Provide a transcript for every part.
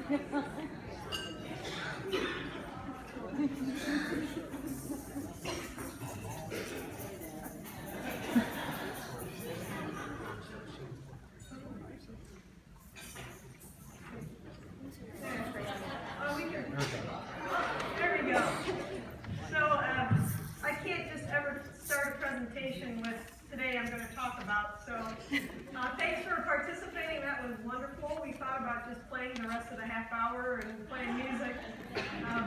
There we go. So I can't just ever start a presentation with today I'm going to talk about. So thanks for participating. That was wonderful. We thought about just playing the rest of the half hour and playing music,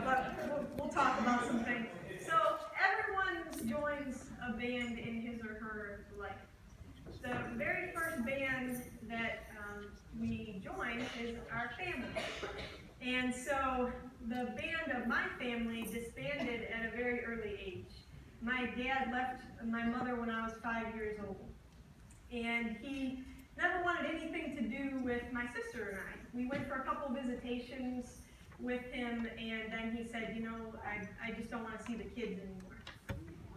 but we'll talk about some things. So everyone joins a band in his or her life. The very first band that we join is our family. And so the band of my family disbanded at a very early age. My dad left my mother when I was 5 years old. And he never wanted anything to do with my sister and I. We went for a couple visitations with him, and then he said, you know, I just don't want to see the kids anymore.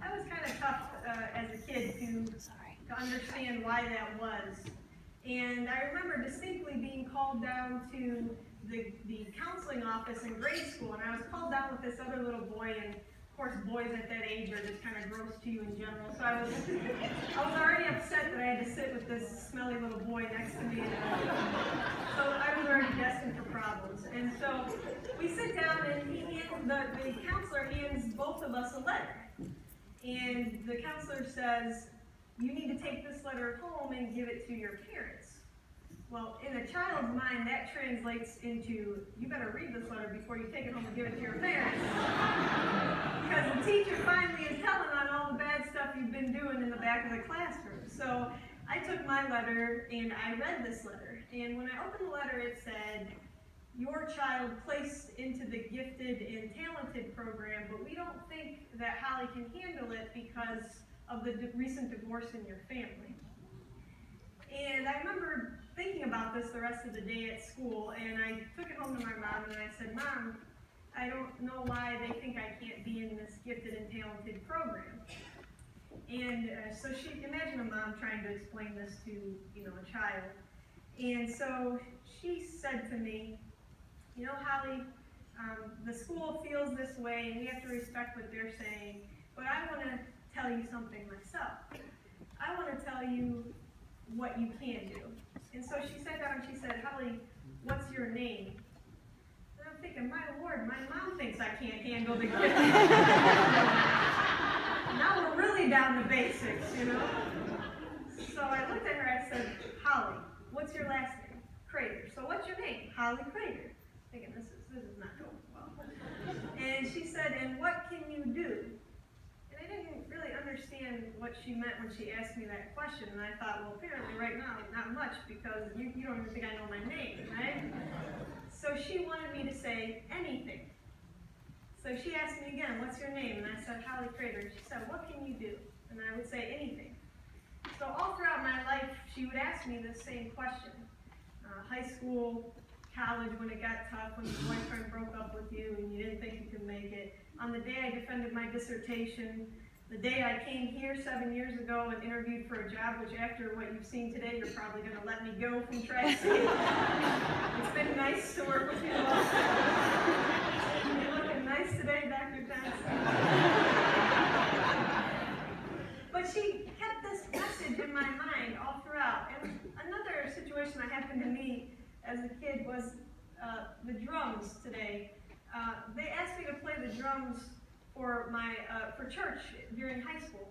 That was kind of tough as a kid to understand why that was. And I remember distinctly being called down to the counseling office in grade school, and I was called down with this other little boy, and of course boys at that age are just kind of gross to you in general, so I was already upset that I had to sit with this smelly little boy next to me, so I was already destined for problems. And so we sit down, and the counselor hands both of us a letter, and the counselor says, you need to take this letter home and give it to your parents. Well, in a child's mind, that translates into, you better read this letter before you take it home and give it to your parents. Because the teacher finally is telling on all the bad stuff you've been doing in the back of the classroom. So I took my letter and I read this letter. And when I opened the letter, it said, your child placed into the gifted and talented program, but we don't think that Holly can handle it because of the recent divorce in your family. And I remember thinking about this the rest of the day at school, and I took it home to my mom, and I said, Mom, I don't know why they think I can't be in this gifted and talented program. And so imagine a mom trying to explain this to, a child. And so she said to me, Holly, the school feels this way, and we have to respect what they're saying, but I want to tell you something myself. I want to tell you what you can do. And so she sat down and she said, Holly, what's your name? And I'm thinking, my Lord, my mom thinks I can't handle the kids. Now we're really down to basics, So I looked at her and I said, Holly, what's your last name? Crater. So what's your name? Holly Crater. Thinking, this is not going well. And she said, and what can you do? And I didn't really understand what she meant when she asked me that question, and I thought, well, apparently right now, not much, because you don't even think I know my name, right? So she wanted me to say anything. So she asked me again, what's your name? And I said, Holly Crater. She said, what can you do? And I would say anything. So all throughout my life, she would ask me this same question. High school, college, when it got tough, when your boyfriend broke up with you and you didn't think you could make it. On the day I defended my dissertation, the day I came here 7 years ago and interviewed for a job, which after what you've seen today, you're probably going to let me go from Tri-State. It's been nice to work with you all. You're looking nice today, Dr. Johnson. But she kept this message in my mind all throughout. And another situation that happened to me as a kid was the drums today. They asked me to play the drums for church during high school.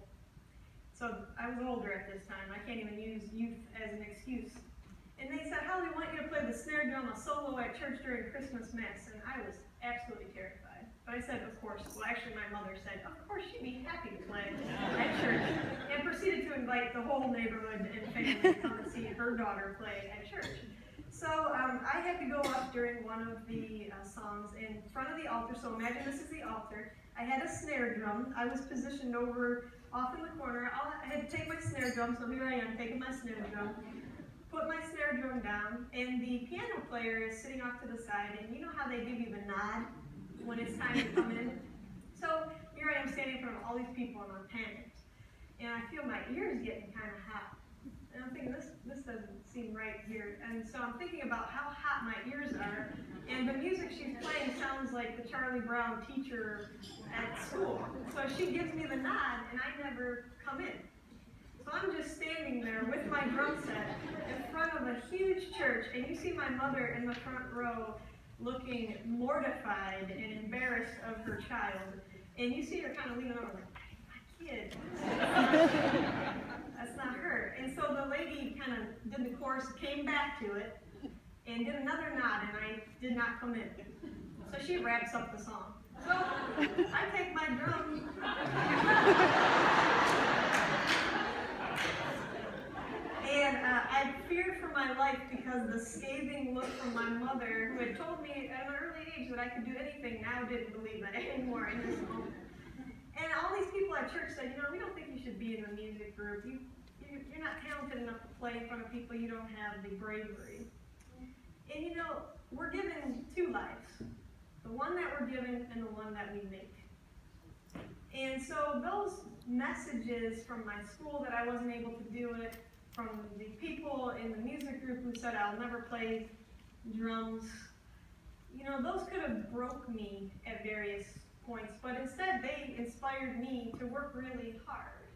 So I was older at this time. I can't even use youth as an excuse. And they said, Holly, we want you to play the snare drum, a solo at church during Christmas Mass. And I was absolutely terrified. But I said, of course. Well, actually, my mother said, of course, she'd be happy to play at church. And proceeded to invite the whole neighborhood and family to come and see her daughter play at church. So I had to go up during one of the songs in front of the altar. So imagine this is the altar. I had a snare drum. I was positioned off in the corner. I had to take my snare drum, so here I am taking my snare drum. Put my snare drum down, and the piano player is sitting off to the side, and you know how they give you the nod when it's time to come in? So here I am standing in front of all these people, and I'm panicked. And I feel my ears getting kind of hot. And I'm thinking, this doesn't seem right here. And so I'm thinking about how hot my ears are, and the music she's playing sounds like the Charlie Brown teacher at school. So she gives me the nod, and I never come in. So I'm just standing there with my drum set in front of a huge church, and you see my mother in the front row looking mortified and embarrassed of her child. And you see her kind of leaning over like, my kid. That's not her. And so the lady kind of did the chorus, came back to it, and did another nod, and I did not come in. So she wraps up the song. So I take my drum. And I feared for my life because the scathing look from my mother, who had told me at an early age that I could do anything, now didn't believe that anymore in this moment. And all these people at church said, we don't think you should be in the music group. You're not talented enough to play in front of people. You don't have the bravery. And we're given two lives. The one that we're given and the one that we make. And so those messages from my school that I wasn't able to do it, from the people in the music group who said I'll never play drums, those could have broke me at various points, but instead they inspired me to work really hard.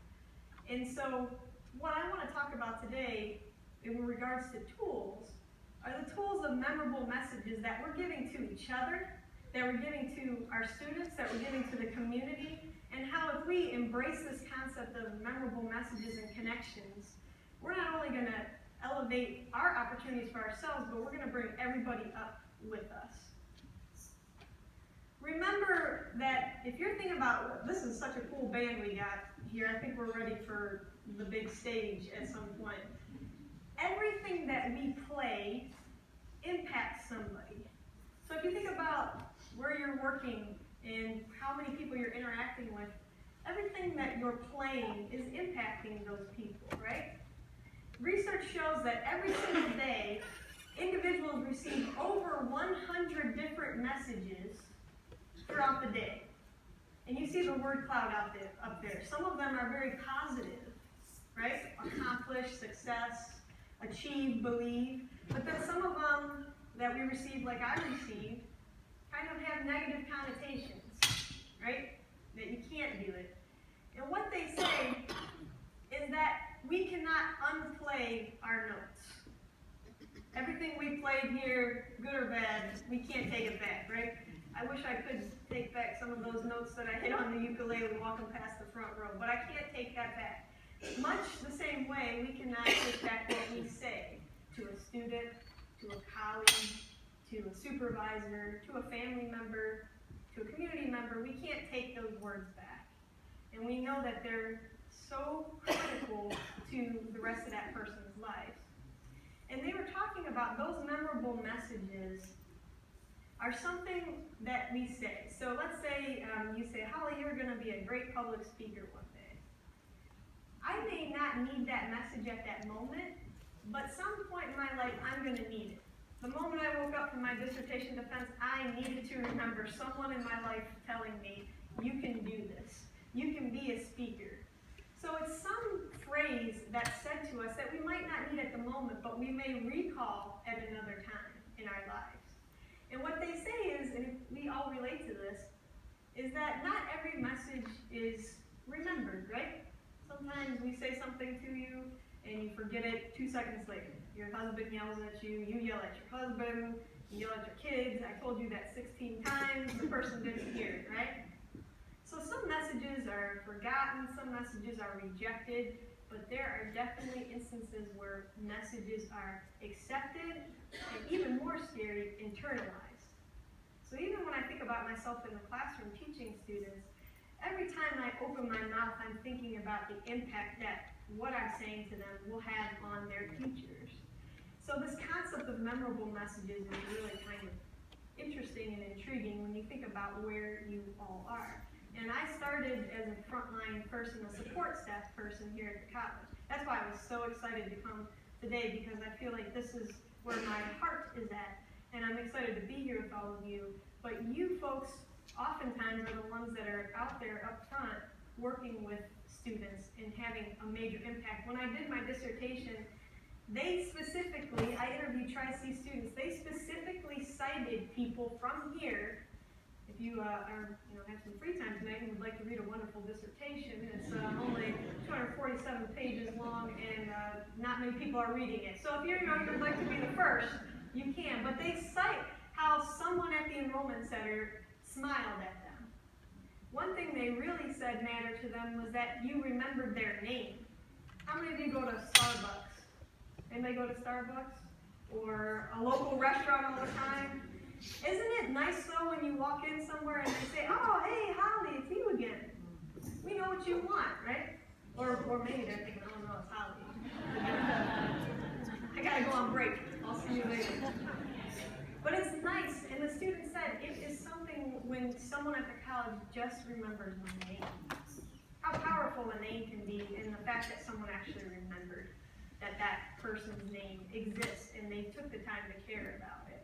And so what I want to talk about today in regards to tools are the tools of memorable messages that we're giving to each other, that we're giving to our students, that we're giving to the community, and how if we embrace this concept of memorable messages and connections, we're not only going to elevate our opportunities for ourselves, but we're going to bring everybody up with us. Remember that if you're thinking about, this is such a cool band we got here, I think we're ready for the big stage at some point. Everything that we play impacts somebody. So if you think about where you're working and how many people you're interacting with, everything that you're playing is impacting those people, right? Research shows that every single day, individuals receive over 100 different messages throughout the day. And you see the word cloud up there. Some of them are very positive, right? Accomplish, success, achieve, believe. But then some of them that we receive, like I received, kind of have negative connotations, right? That you can't do it. And what they say is that we cannot unplay our notes. Everything we played here, good or bad, we can't take it back, right? I wish I could take back some of those notes that I hit on the ukulele walking past the front row, but I can't take that back. Much the same way, we cannot take back what we say to a student, to a colleague, to a supervisor, to a family member, to a community member. We can't take those words back. And we know that they're so critical to the rest of that person's life. And they were talking about those memorable messages are something that we say. So let's say you say, Holly, you're going to be a great public speaker one day. I may not need that message at that moment, but some point in my life, I'm going to need it. The moment I woke up from my dissertation defense, I needed to remember someone in my life telling me, you can do this. You can be a speaker. So it's some phrase that's said to us that we might not need at the moment, but we may recall at another time in our lives. And what they say is, and we all relate to this, is that not every message is remembered, right? Sometimes we say something to you, and you forget it 2 seconds later. Your husband yells at you, you yell at your husband, you yell at your kids, I told you that 16 times, the person didn't hear it, right? So some messages are forgotten, some messages are rejected, but there are definitely instances where messages are accepted, and even more scary, internalized. So even when I think about myself in the classroom teaching students, every time I open my mouth, I'm thinking about the impact that what I'm saying to them will have on their futures. So this concept of memorable messages is really kind of interesting and intriguing when you think about where you all are. And I started as a frontline person, a support staff person here at the college. That's why I was so excited to come today, because I feel like this is where my heart is at. And I'm excited to be here with all of you. But you folks oftentimes are the ones that are out there up front working with students and having a major impact. When I did my dissertation, they specifically, I interviewed Tri-C students, they specifically cited people from here. If you have some free time tonight and would like to read a wonderful dissertation, it's only 247 pages long, and not many people are reading it. So if you'd like to be the first, you can. But they cite how someone at the enrollment center smiled at them. One thing they really said mattered to them was that you remembered their name. How many of you go to Starbucks? Anybody go to Starbucks? Or a local restaurant all the time? Isn't it nice though when you walk in somewhere and they say, oh, hey, Holly, it's you again. We know what you want, right? Or maybe they're thinking, oh no, it's Holly. I gotta go on break. I'll see you later. But it's nice, and the student said it is something when someone at the college just remembers my name. How powerful a name can be, and the fact that someone actually remembered that person's name exists and they took the time to care about it.